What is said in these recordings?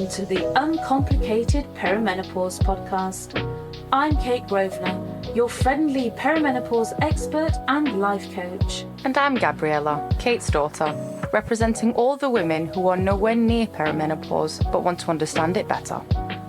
Welcome to the Uncomplicated Perimenopause podcast. I'm Kate Grosvenor, your friendly perimenopause expert and life coach. And I'm Gabriella, Kate's daughter, representing all the women who are nowhere near perimenopause but want to understand it better.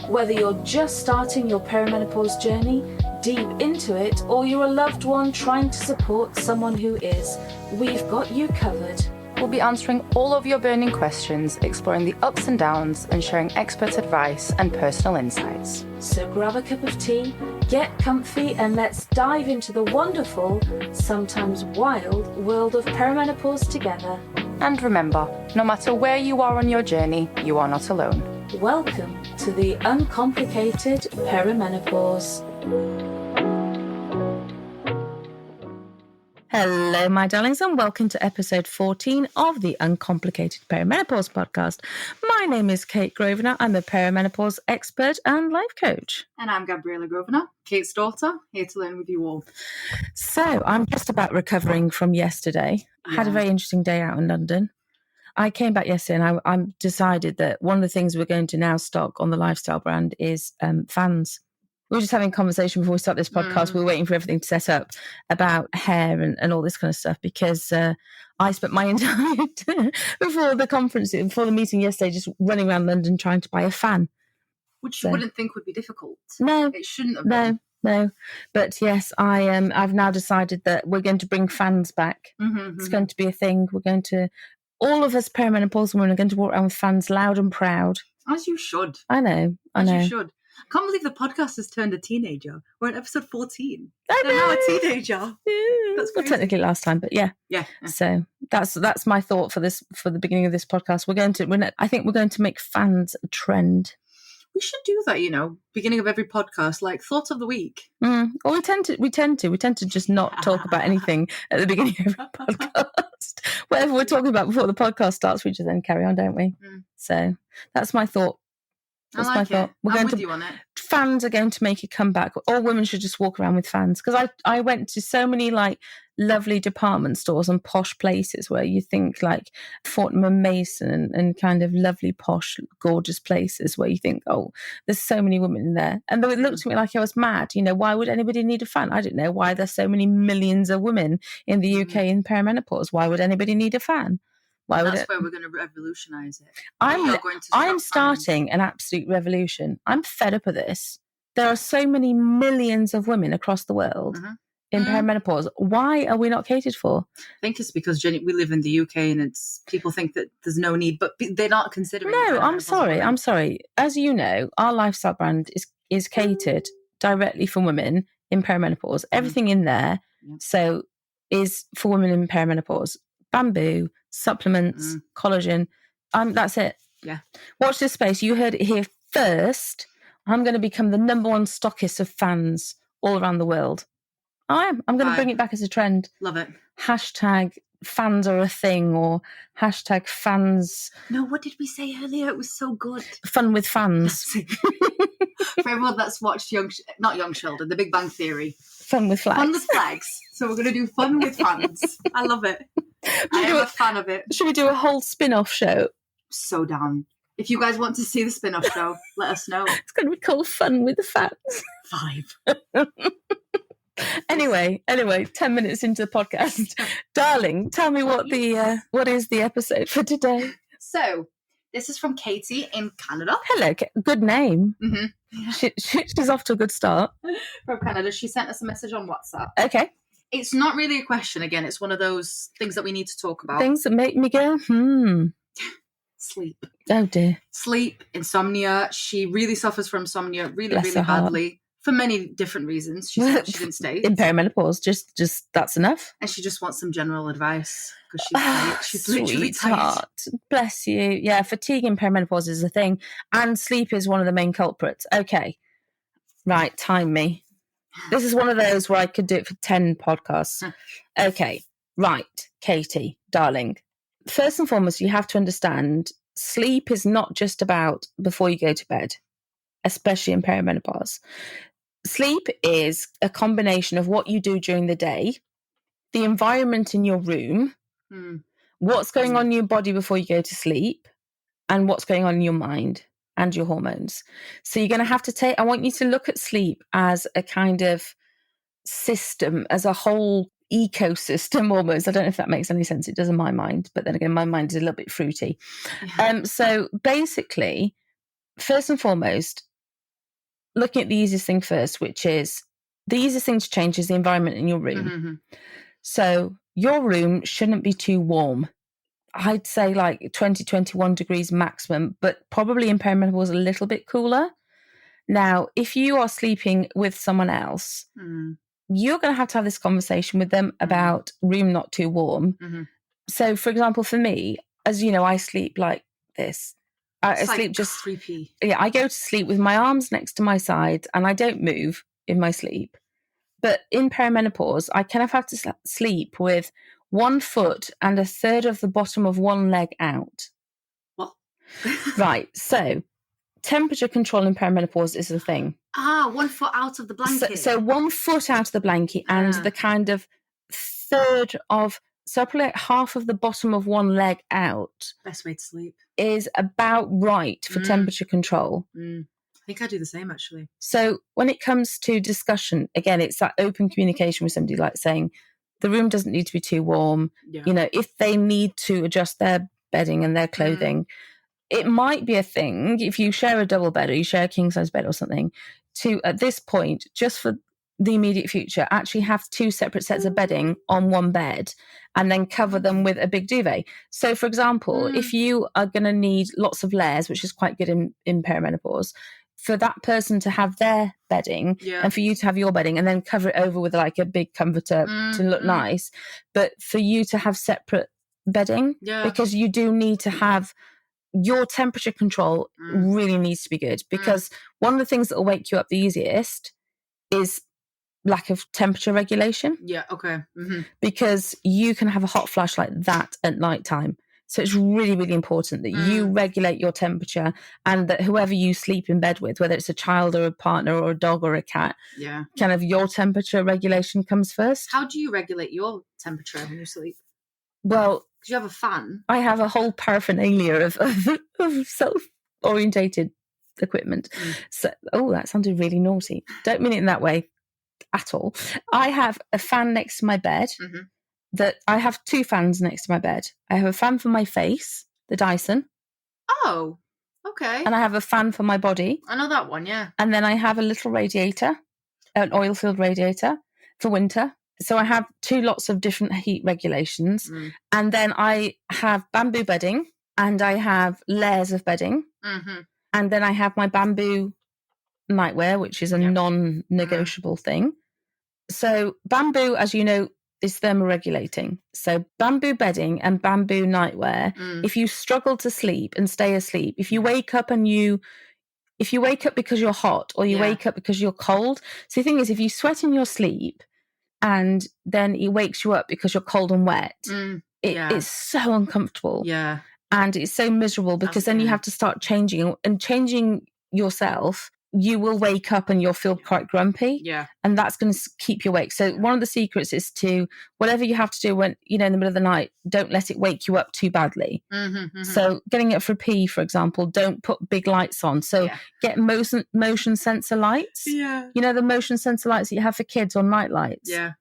Whether you're just starting your perimenopause journey, deep into it, or you're a loved one trying to support someone who is, we've got you covered. We'll be answering all of your burning questions, exploring the ups and downs, and sharing expert advice and personal insights. So grab a cup of tea, get comfy, and let's dive into the wonderful, sometimes wild, world of perimenopause together. And remember, no matter where you are on your journey, you are not alone. Welcome to the Uncomplicated Perimenopause. Hello, my darlings, and welcome to episode 14 of the Uncomplicated Perimenopause podcast. My name is Kate Grosvenor. I'm a perimenopause expert and life coach. And I'm Gabriella Grosvenor, Kate's daughter, here to learn with you all. So I'm just about recovering from yesterday. I had a very interesting day out in London. I came back yesterday and I decided that one of the things we're going to now stock on the lifestyle brand is fans. We were just having a conversation before we start this podcast. We were waiting for everything to set up about hair and all this kind of stuff because I spent my entire before the meeting yesterday, just running around London trying to buy a fan. Which you wouldn't think would be difficult. No. It shouldn't have been. No. But yes, I've now decided that we're going to bring fans back. It's going to be a thing. We're going to, all of us perimenopausal women are going to walk around with fans loud and proud. As you should. I know. You should. I can't believe the podcast has turned a teenager. We're on episode 14. I know. They're now a teenager. Yeah, That's well, crazy. technically last time, but yeah. Yeah. So that's my thought for the beginning of this podcast. I think we're going to make fans a trend. We should do that, beginning of every podcast, like thought of the week. Or we tend to just not talk about anything at the beginning of our podcast. Whatever we're talking about before the podcast starts, we just then carry on, don't we? So that's my thought. I like it. I'm with you on it. Fans are going to make a comeback. All women should just walk around with fans. Because I went to so many lovely department stores and posh places where you think like Fortnum and Mason and kind of lovely, posh, gorgeous places where you think, oh, there's so many women in there. And they looked at me like I was mad. Why would anybody need a fan? I don't know why there's so many millions of women in the UK in perimenopause. Why would anybody need a fan? Where we're going to revolutionise it. I'm starting an absolute revolution. I'm fed up of this. There are so many millions of women across the world in perimenopause. Why are we not catered for? I think it's because we live in the UK and people think that there's no need, but they're not considering. No, I'm sorry. As you know, our lifestyle brand is catered directly for women in perimenopause. Everything in there so is for women in perimenopause. Bamboo, supplements, collagen. That's it. Yeah. Watch this space. You heard it here first. I'm going to become the number one stockist of fans all around the world. I am. I'm going to bring it back as a trend. Love it. Hashtag fans are a thing, or hashtag fans. No, what did we say earlier? It was so good. Fun with fans. For everyone that's watched not Young Sheldon, The Big Bang Theory. Fun with flags. Fun with flags. So we're going to do fun with fans. I love it. I am a fan of it. Should we do a whole spin-off show? So down. If you guys want to see the spin-off show, let us know. It's going to be called Fun with the Fans. 5. Anyway, 10 minutes into the podcast. Darling, tell me what is the episode for today? So, this is from Katie in Canada. Hello, good name. Mm-hmm. She's off to a good start. From Canada. She sent us a message on WhatsApp. Okay. It's not really a question, again. It's one of those things that we need to talk about. Things that make me go, Sleep. Oh, dear. Sleep, insomnia. She really suffers from insomnia really, Bless really her heart. badly. For many different reasons. She said she didn't stay. In perimenopause, just that's enough. And she just wants some general advice because she's tired. She's literally Sweetheart. tired. Bless you. Yeah, fatigue in perimenopause is a thing. And sleep is one of the main culprits. Okay. Right, time me. This is one of those where I could do it for 10 podcasts. Okay. Right, Katie, darling. First and foremost, you have to understand sleep is not just about before you go to bed, especially in perimenopause. Sleep is a combination of what you do during the day, the environment in your room, what's going on in your body before you go to sleep, and what's going on in your mind. and your hormones. So you're going to have to I want you to look at sleep as a kind of system, as a whole ecosystem almost. I don't know if that makes any sense. It does in my mind, but then again, my mind is a little bit fruity. So basically, first and foremost, looking at the easiest thing first, which is the easiest thing to change is the environment in your room. Mm-hmm. So your room shouldn't be too warm. I'd say like 20, 21 degrees maximum, but probably in perimenopause a little bit cooler. Now, if you are sleeping with someone else, you're going to have this conversation with them about room not too warm. Mm-hmm. So, for example, for me, as you know, I sleep like this. I sleep just creepy. Yeah, I go to sleep with my arms next to my side and I don't move in my sleep. But in perimenopause, I kind of have to sleep with 1 foot and 1/3 of the bottom of one leg out. What? Right. So temperature control in perimenopause is the thing. 1 foot out of the blanket. So 1 foot out of the blanket and the kind of 1/3 of, so probably like half of the bottom of one leg out. Best way to sleep. Is about right for temperature control. I think I do the same, actually. So when it comes to discussion, again, it's that open communication with somebody, like saying the room doesn't need to be too warm. Yeah. You know, if they need to adjust their bedding and their clothing, it might be a thing if you share a double bed or you share a king size bed or something, to at this point, just for the immediate future, actually have 2 separate sets of bedding on one bed and then cover them with a big duvet. So, for example, if you are going to need lots of layers, which is quite good in perimenopause, for that person to have their bedding and for you to have your bedding and then cover it over with like a big comforter to look nice, but for you to have separate bedding, because you do need to have your temperature control really needs to be good, because one of the things that will wake you up the easiest is lack of temperature regulation. Yeah, okay. Because you can have a hot flash like that at night time. So it's really, really important that you regulate your temperature, and that whoever you sleep in bed with, whether it's a child or a partner or a dog or a cat, kind of your temperature regulation comes first. How do you regulate your temperature when you sleep? Well, because you have a fan. I have a whole paraphernalia of self-orientated equipment. So, that sounded really naughty. Don't mean it in that way at all. I have a fan next to my bed. That I have 2 fans next to my bed. I have a fan for my face, the Dyson. Oh, okay. And I have a fan for my body. I know that one, yeah. And then I have a little radiator, an oil-filled radiator for winter. So I have 2 lots of different heat regulations. And then I have bamboo bedding and I have layers of bedding. And then I have my bamboo nightwear, which is a non-negotiable thing. So bamboo, as you know, is thermoregulating. So bamboo bedding and bamboo nightwear, if you struggle to sleep and stay asleep, if you wake up because you're hot or you wake up because you're cold. So the thing is, if you sweat in your sleep and then it wakes you up because you're cold and wet, it's so uncomfortable. Yeah. And it's so miserable, because then you have to start changing yourself. You will wake up and you'll feel quite grumpy. Yeah. And that's going to keep you awake. So one of the secrets is to, whatever you have to do when, in the middle of the night, don't let it wake you up too badly. So getting up for a pee, for example, don't put big lights on. So get motion sensor lights. Yeah. You know, the motion sensor lights that you have for kids on night lights. Yeah.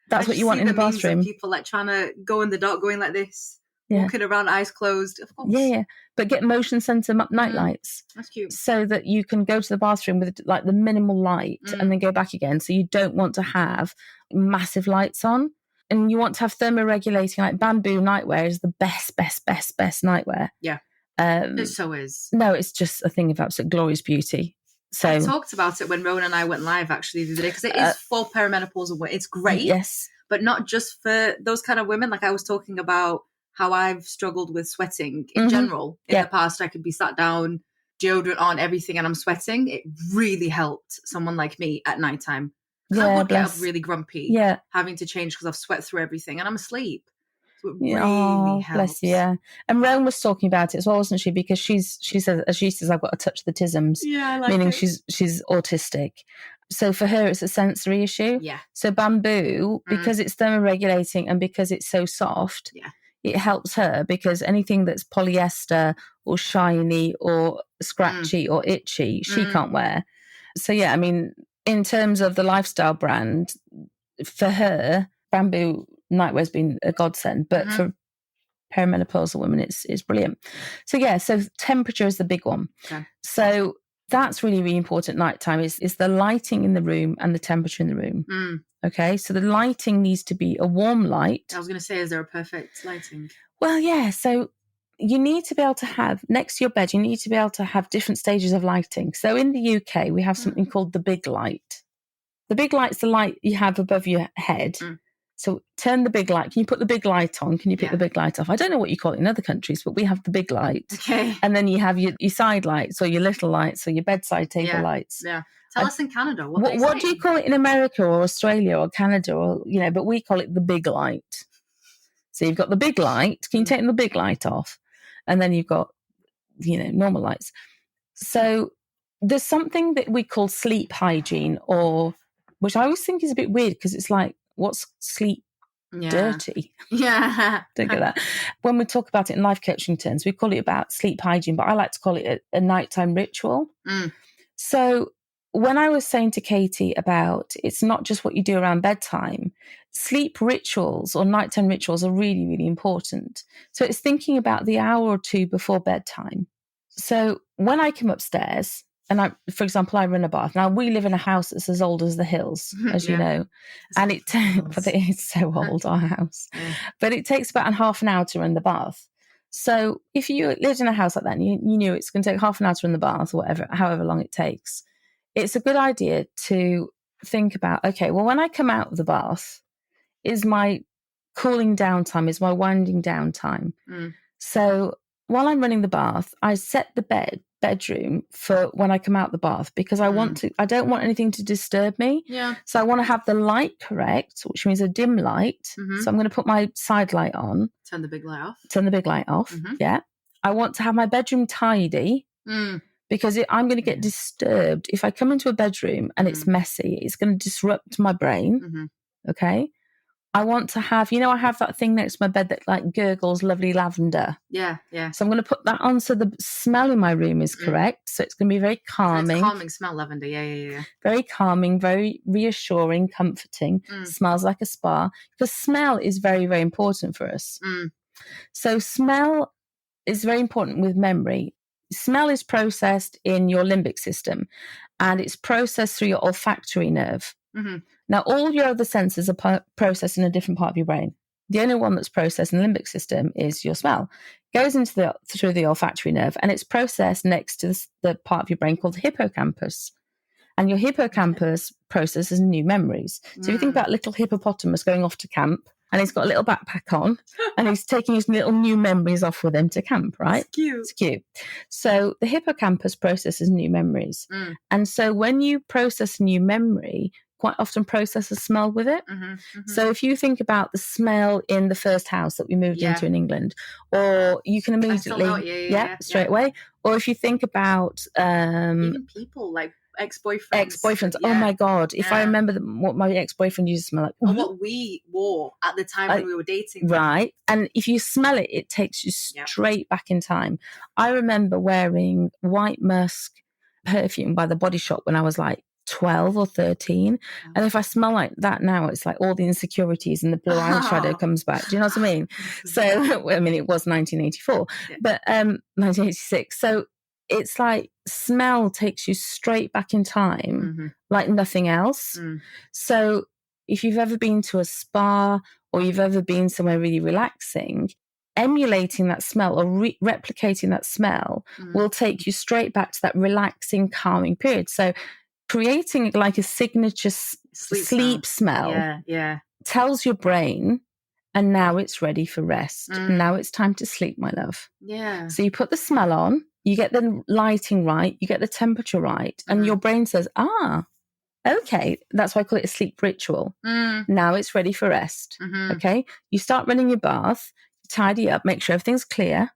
That's what you want in the bathroom. People like trying to go in the dark, going like this. Walking around, eyes closed, of course. Yeah. But get motion sensor night lights. That's cute. So that you can go to the bathroom with like the minimal light and then go back again. So you don't want to have massive lights on. And you want to have thermoregulating, like bamboo nightwear is the best nightwear. Yeah. It so is. No, it's just a thing of absolute glorious beauty. So I talked about it when Rowan and I went live actually the other day, because it is for perimenopausal women. It's great. Yes. But not just for those kind of women. Like I was talking about how I've struggled with sweating in general. In the past, I could be sat down, deodorant on, everything, and I'm sweating. It really helped someone like me at nighttime. I would get up really grumpy, having to change because I've sweat through everything and I'm asleep. So it really helps. Bless you, yeah. And Rowan was talking about it as well, wasn't she? Because she says, as she says, I've got to touch the tisms. Yeah, I like meaning it. she's autistic. So for her, it's a sensory issue. Yeah. So bamboo, because it's thermoregulating and because it's so soft, it helps her because anything that's polyester or shiny or scratchy or itchy, she can't wear. So, yeah, I mean, in terms of the lifestyle brand, for her, bamboo nightwear's been a godsend, but for perimenopausal women, it's brilliant. So, yeah, so temperature is the big one. Okay. So that's really, really important nighttime is the lighting in the room and the temperature in the room. Okay, so the lighting needs to be a warm light. I was going to say, is there a perfect lighting? Well, yeah, so you need to be able to have, next to your bed, you need to be able to have different stages of lighting. So in the UK, we have something called the big light. The big light's the light you have above your head. So turn the big light. Can you put the big light on? Can you pick the big light off? I don't know what you call it in other countries, but we have the big light. Okay. And then you have your side lights or your little lights or your bedside table lights. Yeah. Tell us in Canada. What do you call it in America or Australia or Canada or, but we call it the big light. So you've got the big light. Can you take the big light off? And then you've got, normal lights. So there's something that we call sleep hygiene, which I always think is a bit weird because it's like, what's sleep dirty? Yeah. Don't get that. When we talk about it in life coaching terms, we call it about sleep hygiene, but I like to call it a nighttime ritual. So when I was saying to Katie about it's not just what you do around bedtime, sleep rituals or nighttime rituals are really, really important. So it's thinking about the hour or two before bedtime. So when I come upstairs, and for example, I run a bath. Now we live in a house that's as old as the hills, as you know, and but it is so old, our house. But it takes about half an hour to run the bath. So if you lived in a house like that, and you knew it's going to take half an hour to run the bath, or however long it takes, it's a good idea to think about, okay, well, when I come out of the bath, is my cooling down time, is my winding down time. So while I'm running the bath, I set the bedroom for when I come out the bath because I don't want anything to disturb me. Yeah. So I want to have the light correct, which means a dim light. So I'm going to put my side light on. Turn the big light off. Yeah. I want to have my bedroom tidy. Because I'm going to get disturbed. If I come into a bedroom and it's messy, it's going to disrupt my brain. Okay. I want to have, I have that thing next to my bed that like gurgles lovely lavender. Yeah. So I'm going to put that on so the smell in my room is correct. So it's going to be very calming. It's a calming smell, lavender. Yeah. Very calming, very reassuring, comforting. Smells like a spa. Because smell is very, very important for us. So smell is very important with memory. Smell is processed in your limbic system and it's processed through your olfactory nerve. Now, all your other senses are processed in a different part of your brain. The only one that's processed in the limbic system is your smell. It goes through the olfactory nerve and it's processed next to the part of your brain called the hippocampus. And your hippocampus processes new memories. So if you think about little hippopotamus going off to camp, and he's got a little backpack on and he's taking his little new memories off with him to camp, right? It's cute. So the hippocampus processes new memories. And so when you process a new memory, quite often process a smell with it. So if you think about the smell in the first house that we moved into in England, or you can immediately, straight away. Or if you think about even people like ex-boyfriends. Oh my God. If I remember what my ex-boyfriend used to smell like. Or what we wore at the time when we were dating. Right. And if you smell it, it takes you straight back in time. I remember wearing white musk perfume by the Body Shop when I was like 12 or 13. And if I smell like that now, it's like all the insecurities and the blue eyeshadow comes back. Do you know what I mean? So, I mean, it was 1984, but 1986. So it's like smell takes you straight back in time, like nothing else. So if you've ever been to a spa or you've ever been somewhere really relaxing, emulating that smell or replicating that smell will take you straight back to that relaxing, calming period. So creating like a signature sleep smell tells your brain, and now it's ready for rest. Now it's time to sleep, my love. Yeah. So you put the smell on, you get the lighting right, you get the temperature right, and your brain says, okay, that's why I call it a sleep ritual. Now it's ready for rest. Okay. You start running your bath, tidy up, make sure everything's clear.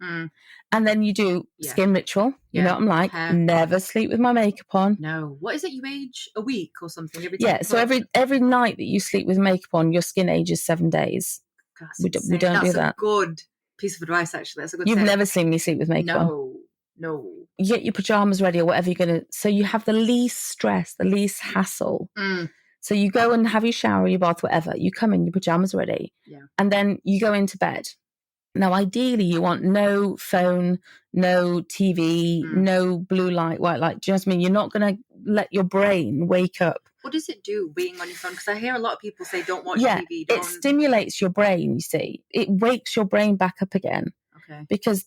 And then you do skin ritual. You know what I'm like? Hair. Never sleep with my makeup on. No. What is it? You age a week or something every time? Yeah. So every night that you sleep with makeup on, your skin ages 7 days. Gosh, we don't do that. Good piece of advice, actually. That's a good You've tip. never seen me sleep with makeup on. No. You get your pajamas ready or whatever you're going to. So you have the least stress, the least hassle. So you go and have your shower, your bath, whatever. You come in, your pajamas ready. Yeah. And then you go into bed. Now, ideally, you want no phone, no TV, no blue light, white light. Do you know what I mean? You're not going to let your brain wake up. What does it do, being on your phone? Because I hear a lot of people say, don't watch Yeah, TV. it stimulates your brain, you see. It wakes your brain back up again. Okay. Because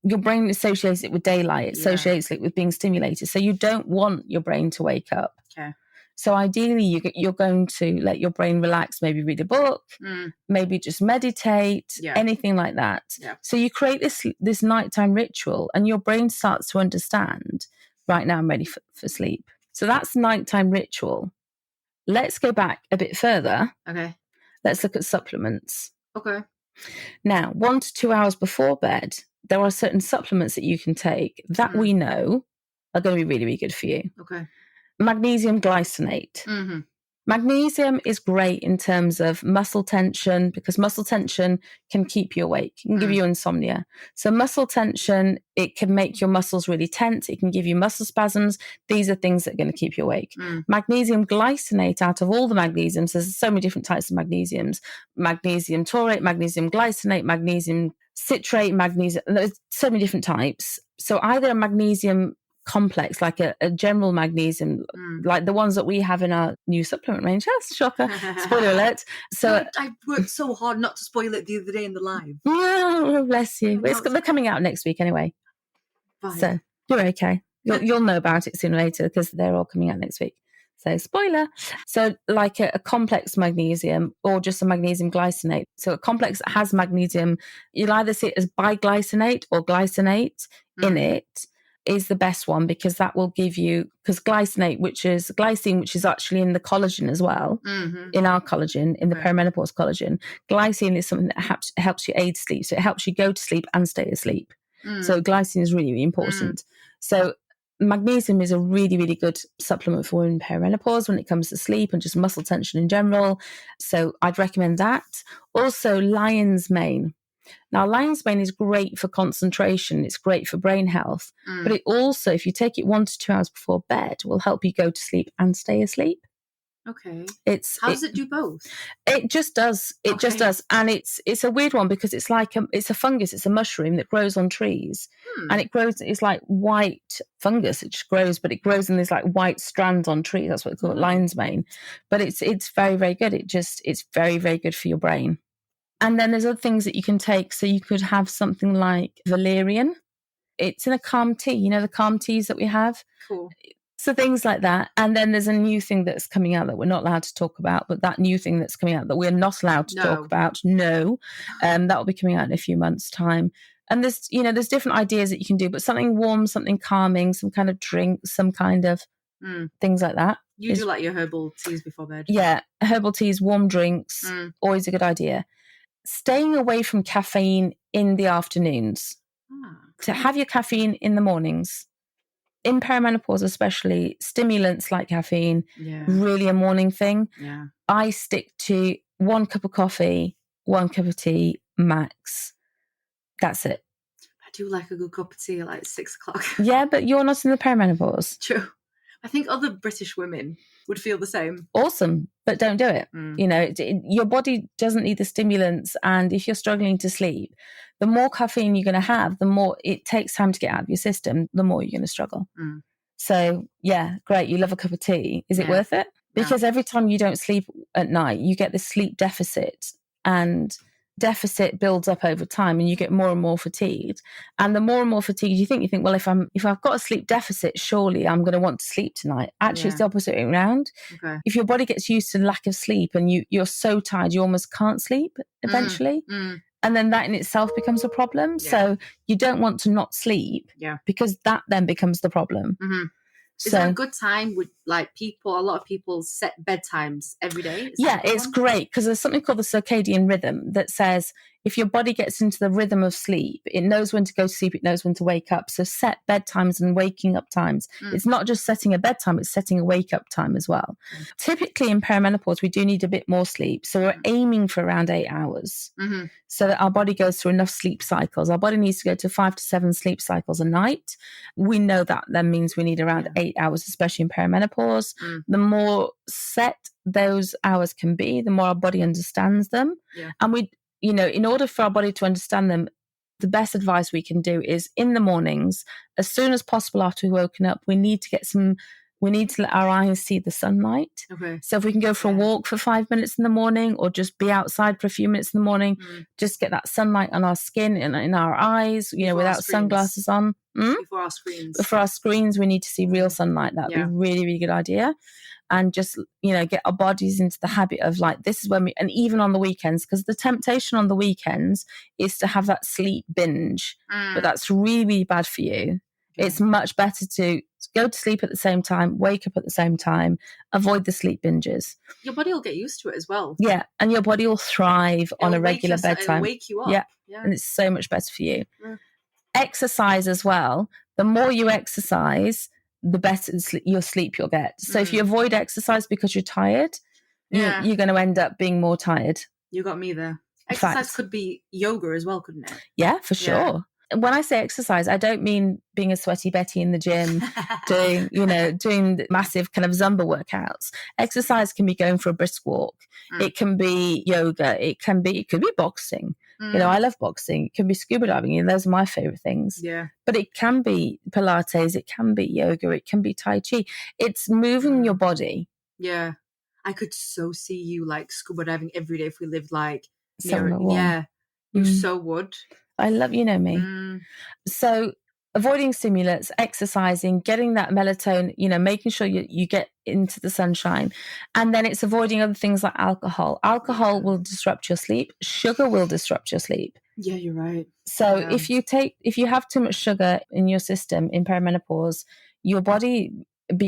your brain associates it with daylight. It associates it with being stimulated. So you don't want your brain to wake up. Okay. So ideally, you're going to let your brain relax, maybe read a book, maybe just meditate, anything like that. Yeah. So you create this nighttime ritual and your brain starts to understand, right now I'm ready for sleep. So that's nighttime ritual. Let's go back a bit further. Okay. Let's look at supplements. Okay. Now, 1 to 2 hours before bed, there are certain supplements that you can take that we know are going to be really, really good for you. Okay. Magnesium glycinate. Magnesium is great in terms of muscle tension because muscle tension can keep you awake. It can give you insomnia. So muscle tension, it can make your muscles really tense. It can give you muscle spasms. These are things that are going to keep you awake. Magnesium glycinate, out of all the magnesiums, there's so many different types of magnesiums. Magnesium taurate, magnesium glycinate, magnesium citrate, magnesium. There's so many different types. So either a magnesium complex, like a general magnesium, like the ones that we have in our new supplement range. That's a shocker. Spoiler alert. So I worked so hard not to spoil it the other day in the live. Oh, bless you. They're coming out next week anyway. Fine. So you're okay. You'll know about it sooner or later because they're all coming out next week. So spoiler. So like a complex magnesium or just a magnesium glycinate. So a complex that has magnesium, you'll either see it as biglycinate or glycinate in it, is the best one because that will give you, because glycinate, which is glycine, which is actually in the collagen as well, in our collagen, in the perimenopause collagen. Glycine is something that helps you aid sleep. So it helps you go to sleep and stay asleep. So glycine is really, really important. So magnesium is a really, really good supplement for women in perimenopause when it comes to sleep and just muscle tension in general. So I'd recommend that. Also, lion's mane. Now, lion's mane is great for concentration. It's great for brain health. But it also, if you take it 1 to 2 hours before bed, will help you go to sleep and stay asleep. Okay. How does it do both? It just does. It just does. And it's a weird one because it's like it's a fungus. It's a mushroom that grows on trees. And it grows, it's like white fungus. It just grows, but it grows in these like white strands on trees. That's what they call it, lion's mane. But it's very, very good. It's very, very good for your brain. And then there's other things that you can take. So you could have something like valerian. It's in a calm tea. You know, the calm teas that we have? Cool. So things like that. And then there's a new thing that's coming out that we're not allowed to talk about, but that new thing that's coming out that we're not allowed to talk about. No. That will be coming out in a few months' time. And there's different ideas that you can do, but something warm, something calming, some kind of drink, some kind of things like that. You do like your herbal teas before bed? Yeah. Herbal teas, warm drinks, always a good idea. Staying away from caffeine in the afternoons. So have your caffeine in the mornings. In perimenopause especially, stimulants like caffeine, really a morning thing. Yeah. I stick to 1 cup of coffee, 1 cup of tea, max. That's it. I do like a good cup of tea at like 6 o'clock. Yeah, but you're not in the perimenopause. True. I think other British women would feel the same. Awesome, but don't do it. You know, your body doesn't need the stimulants, and if you're struggling to sleep, the more caffeine you're going to have, the more it takes time to get out of your system, the more you're going to struggle. So, yeah, great. You love a cup of tea. Is it worth it? Because every time you don't sleep at night, you get this sleep deficit, and deficit builds up over time and you get more and more fatigued. And the more and more fatigued you think, well, if I've got a sleep deficit, surely I'm going to want to sleep tonight. Actually, it's the opposite way around. Okay. If your body gets used to lack of sleep and you're so tired, you almost can't sleep eventually. And then that in itself becomes a problem. So you don't want to not sleep because that then becomes the problem. Is that a good time with like a lot of people set bedtimes every day? It's great because there's something called the circadian rhythm that says if your body gets into the rhythm of sleep, it knows when to go to sleep, it knows when to wake up. So set bedtimes and waking up times. It's not just setting a bedtime, it's setting a wake up time as well. Typically in perimenopause, we do need a bit more sleep. So we're aiming for around 8 hours so that our body goes through enough sleep cycles. Our body needs to go to 5 to 7 sleep cycles a night. We know that then means we need around 8 hours, especially in perimenopause. The more set those hours can be, the more our body understands them. And we, you know, in order for our body to understand them, the best advice we can do is in the mornings, as soon as possible after we've woken up, we need to let our eyes see the sunlight. So if we can go for a walk for 5 minutes in the morning, or just be outside for a few minutes in the morning, just get that sunlight on our skin and in our eyes, you know, without sunglasses on. Before our screens, we need to see real sunlight. That'd be a really, really good idea. And just, you know, get our bodies into the habit of like, this is when we, and even on the weekends, because the temptation on the weekends is to have that sleep binge, but that's really, really bad for you. It's much better to go to sleep at the same time, wake up at the same time, avoid the sleep binges. Your body will get used to it as well. Yeah, and your body will thrive on a regular bedtime. It'll wake you up. Yeah, and it's so much better for you. Exercise as well. The more you exercise, the better your sleep you'll get. So if you avoid exercise because you're tired, you're going to end up being more tired. You got me there. Exercise could be yoga as well, couldn't it? Yeah, for sure. When I say exercise, I don't mean being a sweaty Betty in the gym, doing massive kind of Zumba workouts. Exercise can be going for a brisk walk. It can be yoga. It could be boxing. You know, I love boxing. It can be scuba diving. You know, those are my favorite things. Yeah. But it can be Pilates. It can be yoga. It can be Tai Chi. It's moving your body. Yeah. I could so see you like scuba diving every day if we lived like near it. Yeah. You so would. I love, you know me. So avoiding stimulants, exercising, getting that melatonin, you know, making sure you get into the sunshine. And then it's avoiding other things like alcohol. Alcohol will disrupt your sleep. Sugar will disrupt your sleep. Yeah, you're right. So if you have too much sugar in your system in perimenopause, your body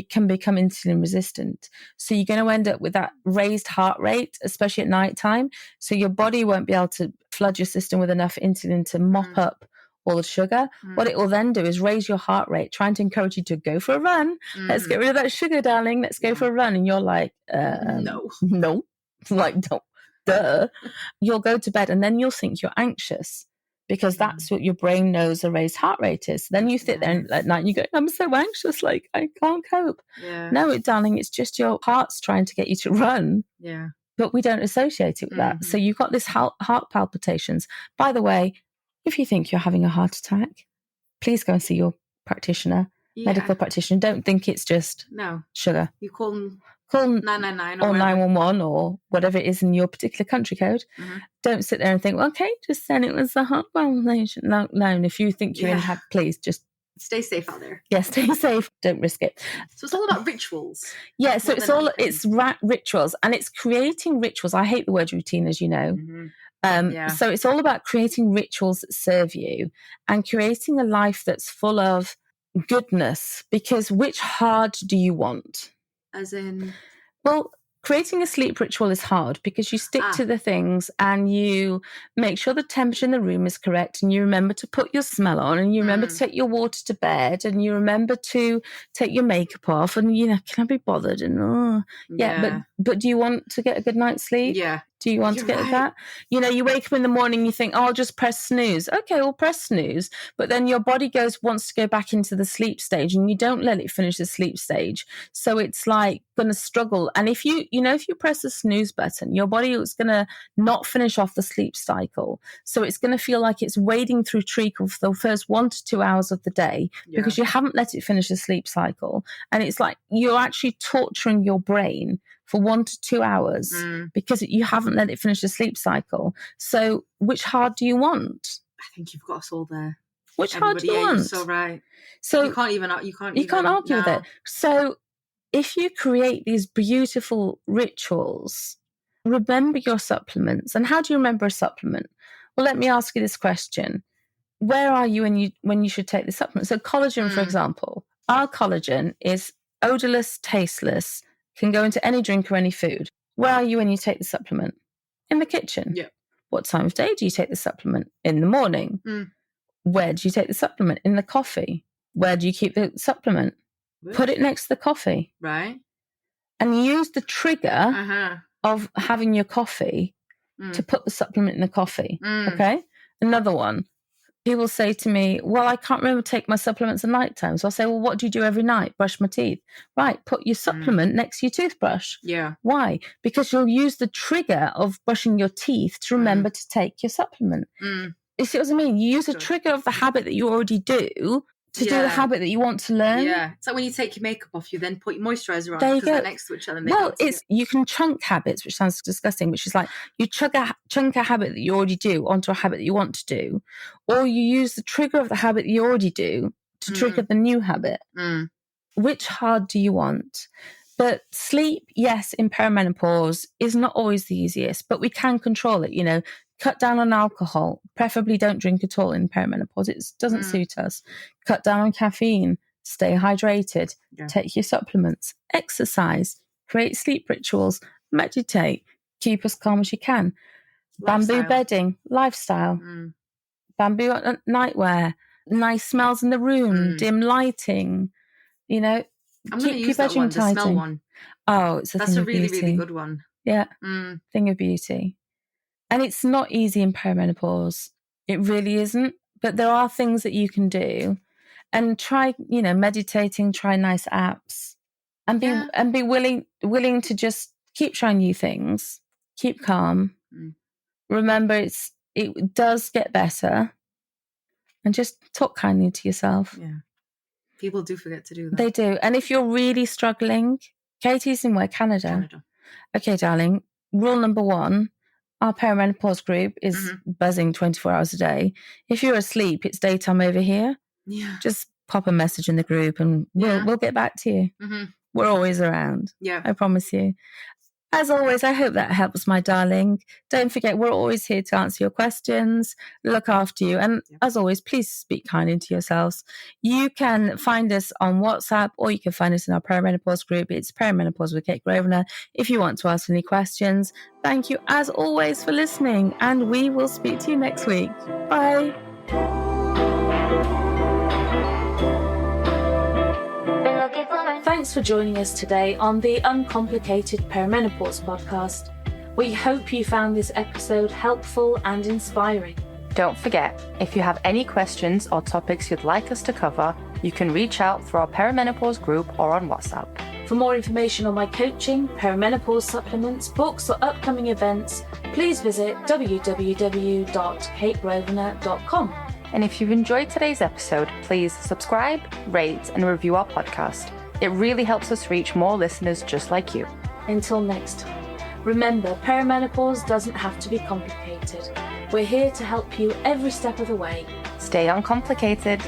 can become insulin resistant. So you're going to end up with that raised heart rate, especially at night time. So your body won't be able to flood your system with enough insulin to mop up all the sugar. What it will then do is raise your heart rate, trying to encourage you to go for a run. Let's get rid of that sugar, darling. Let's go for a run. And you're like, no. Like, don't, duh. You'll go to bed and then you'll think you're anxious, because that's what your brain knows a raised heart rate is. Then you sit there at night and you go, I'm so anxious, like I can't cope. No, darling, it's just your heart's trying to get you to run. Yeah. But we don't associate it with that. So you've got this heart palpitations. By the way, if you think you're having a heart attack, please go and see your practitioner, medical practitioner. Don't think it's just sugar. You call 999 or 911 or whatever it is in your particular country code. Don't sit there and think, well, okay, just said it was the heart palpitation. No, and if you think you're in please just stay safe out there. Yeah, stay safe. Don't risk it. So it's all about rituals. Yeah, so it's rituals, and it's creating rituals. I hate the word routine, as you know. So it's all about creating rituals that serve you and creating a life that's full of goodness, because which hard do you want? As in? Well, creating a sleep ritual is hard because you stick to the things and you make sure the temperature in the room is correct, and you remember to put your smell on, and you remember to take your water to bed, and you remember to take your makeup off, and, you know, can I be bothered? And but do you want to get a good night's sleep? Yeah. Do you want to get that? You know, you wake up in the morning, you think, oh, I'll just press snooze. Okay, well, press snooze. But then your body wants to go back into the sleep stage, and you don't let it finish the sleep stage. So it's like going to struggle. And if you press the snooze button, your body is going to not finish off the sleep cycle. So it's going to feel like it's wading through treacle for the first 1 to 2 hours of the day because you haven't let it finish the sleep cycle. And it's like you're actually torturing your brain for 1 to 2 hours because you haven't let it finish the sleep cycle. So which hard do you want? I think you've got us all there. Which hard do you want? You're so right. So you can't argue with it. So if you create these beautiful rituals, remember your supplements. And how do you remember a supplement? Well, let me ask you this question. Where are you when you should take the supplement? So collagen, for example, our collagen is odorless, tasteless, can go into any drink or any food. Where are you when you take the supplement? In the kitchen. Yeah. What time of day do you take the supplement? In the morning. Where do you take the supplement? In the coffee. Where do you keep the supplement? Put it next to the coffee. Right. And use the trigger of having your coffee to put the supplement in the coffee. Okay? Another one. People say to me, well, I can't remember to take my supplements at night time. So I'll say, well, what do you do every night? Brush my teeth. Right, put your supplement next to your toothbrush. Yeah. Why? Because you'll use the trigger of brushing your teeth to remember to take your supplement. You see what I mean? You use a trigger of the habit that you already do to do the habit that you want to learn. Yeah. It's like when you take your makeup off, you then put your moisturiser on There you because they're go. next to each other. Well, you can chunk habits, which sounds disgusting, which is like you chunk a habit that you already do onto a habit that you want to do, or you use the trigger of the habit that you already do to trigger the new habit. Which hard do you want? But sleep, yes, in perimenopause is not always the easiest, but we can control it, you know. Cut down on alcohol. Preferably don't drink at all in perimenopause. It doesn't suit us. Cut down on caffeine. Stay hydrated. Take your supplements. Exercise. Create sleep rituals. Meditate. Keep as calm as you can. Bamboo bedding. Lifestyle. Bamboo nightwear. Nice smells in the room. Dim lighting. You know, I'm going to use that one, the smell one. Oh, it's That's a really, really good one. Yeah. Thing of beauty. And it's not easy in perimenopause. It really isn't. But there are things that you can do. And try, you know, meditating, try nice apps. And be willing to just keep trying new things. Keep calm. Remember, it does get better. And just talk kindly to yourself. Yeah. People do forget to do that. They do. And if you're really struggling, Katie's in Canada. Okay, darling. Rule number 1. Our perimenopause group is buzzing 24 hours a day. If you're asleep, it's daytime over here. Yeah. Just pop a message in the group and we'll get back to you. We're always around. Yeah. I promise you. As always, I hope that helps, my darling. Don't forget, we're always here to answer your questions, look after you. And as always, please speak kindly to yourselves. You can find us on WhatsApp or you can find us in our perimenopause group. It's Perimenopause with Kate Grosvenor. If you want to ask any questions, thank you as always for listening. And we will speak to you next week. Bye. Thanks for joining us today on the Uncomplicated Perimenopause podcast. We hope you found this episode helpful and inspiring. Don't forget, if you have any questions or topics you'd like us to cover, you can reach out through our perimenopause group or on WhatsApp. For more information on my coaching, perimenopause supplements, books or upcoming events, please visit www.kategrosvenor.com. And if you've enjoyed today's episode, please subscribe, rate and review our podcast. It really helps us reach more listeners just like you. Until next time, remember, perimenopause doesn't have to be complicated. We're here to help you every step of the way. Stay uncomplicated.